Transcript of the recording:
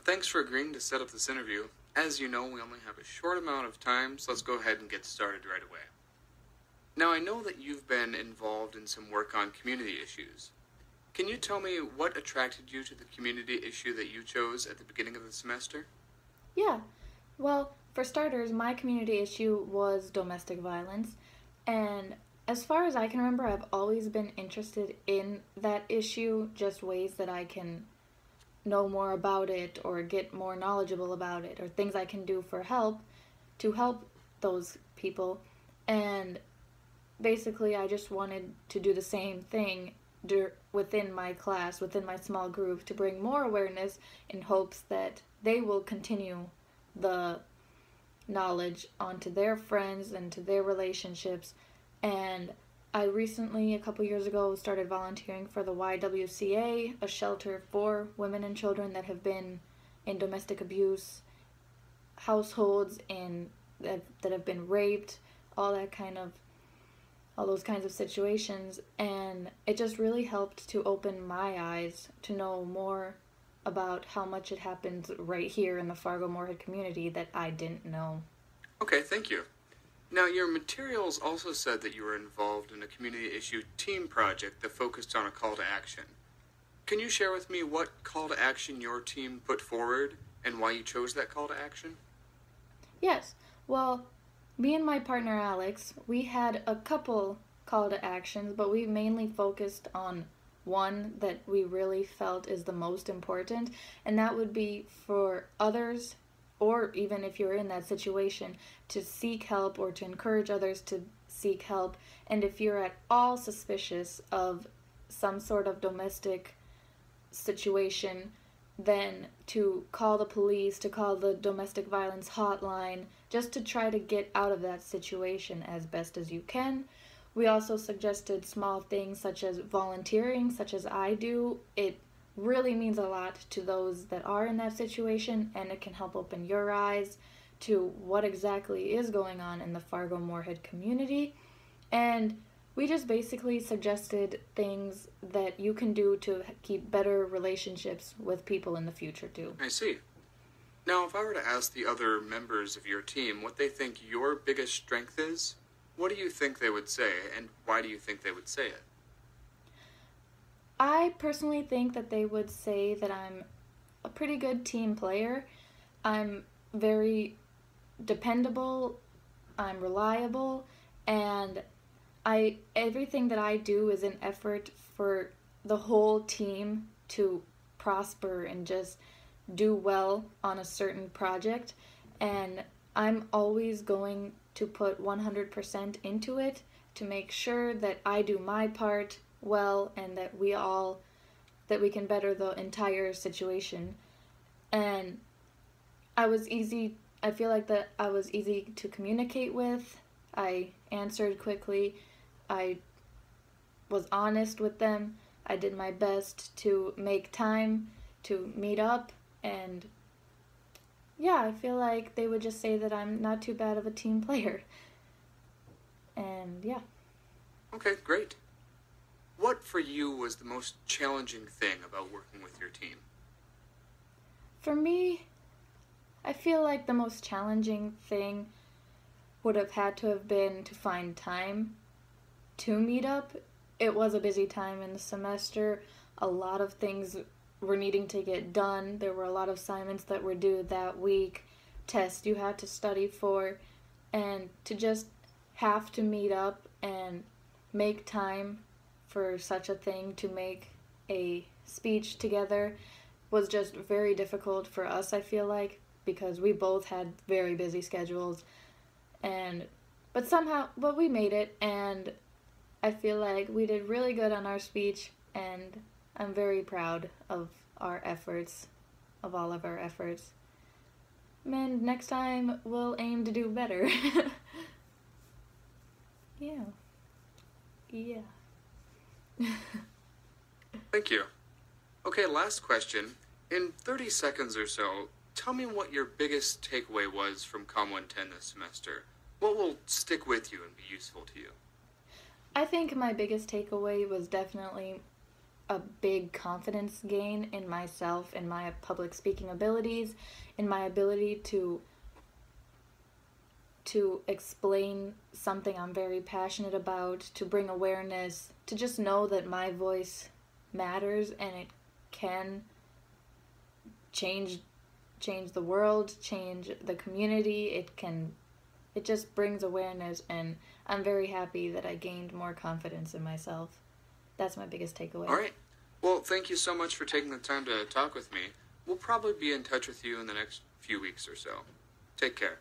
Thanks for agreeing to set up this interview. As you know, we only have a short amount of time, so let's go ahead and get started right away. Now, I know that you've been involved in some work on community issues. Can you tell me what attracted you to the community issue that you chose at the beginning of the semester? Yeah, well, for starters, my community issue was domestic violence, and as far as I can remember, I've always been interested in that issue, just ways that I can know more about it or get more knowledgeable about it or things I can do for help to help those people. And basically, I just wanted to do the same thing within my class, within my small group, to bring more awareness in hopes that they will continue the knowledge onto their friends and to their relationships. And I recently, a couple years ago, started volunteering for the YWCA, a shelter for women and children that have been in domestic abuse households and that have been raped, all that kind of all those kinds of situations, and it just really helped to open my eyes to know more about how much it happens right here in the Fargo-Moorhead community that I didn't know. Okay, thank you. Now, your materials also said that you were involved in a community issue team project that focused on a call to action. Can you share with me what call to action your team put forward and why you chose that call to action? Yes, well, me and my partner Alex, we had a couple call to actions, but we mainly focused on one that we really felt is the most important, and that would be for others, or even if you're in that situation, to seek help or to encourage others to seek help. And if you're at all suspicious of some sort of domestic situation, then to call the police, to call the domestic violence hotline, just to try to get out of that situation as best as you can. We also suggested small things such as volunteering, such as I do. It really means a lot to those that are in that situation, and it can help open your eyes to what exactly is going on in the Fargo-Moorhead community. And we just basically suggested things that you can do to keep better relationships with people in the future too. I see. Now, if I were to ask the other members of your team what they think your biggest strength is, what do you think they would say, and why do you think they would say it? I personally think that they would say that I'm a pretty good team player. I'm very dependable, I'm reliable, and everything that I do is an effort for the whole team to prosper and just do well on a certain project, and I'm always going to put 100% into it to make sure that I do my part well and that we can better the entire situation. And I feel like that I was easy to communicate with. I answered quickly. I was honest with them. I did my best to make time to meet up, and yeah, I feel like they would just say that I'm not too bad of a team player. And yeah. Okay, great. What for you was the most challenging thing about working with your team? For me, I feel like the most challenging thing would have had to have been to find time to meet up. It was a busy time in the semester. A lot of things were needing to get done. There were a lot of assignments that were due that week, tests you had to study for, and to just have to meet up and make time for such a thing, to make a speech together, was just very difficult for us, I feel like, because we both had very busy schedules. But we made it, and I feel like we did really good on our speech, and I'm very proud of our efforts, of all of our efforts. And next time we'll aim to do better. Yeah. Yeah. Thank you. Okay, last question. In 30 seconds or so, tell me what your biggest takeaway was from Com 110 this semester. What will stick with you and be useful to you? I think my biggest takeaway was definitely a big confidence gain in myself, in my public speaking abilities, in my ability to explain something I'm very passionate about, to bring awareness, to just know that my voice matters and it can change the world, change the community. It just brings awareness, and I'm very happy that I gained more confidence in myself. That's my biggest takeaway. All right. Well, thank you so much for taking the time to talk with me. We'll probably be in touch with you in the next few weeks or so. Take care.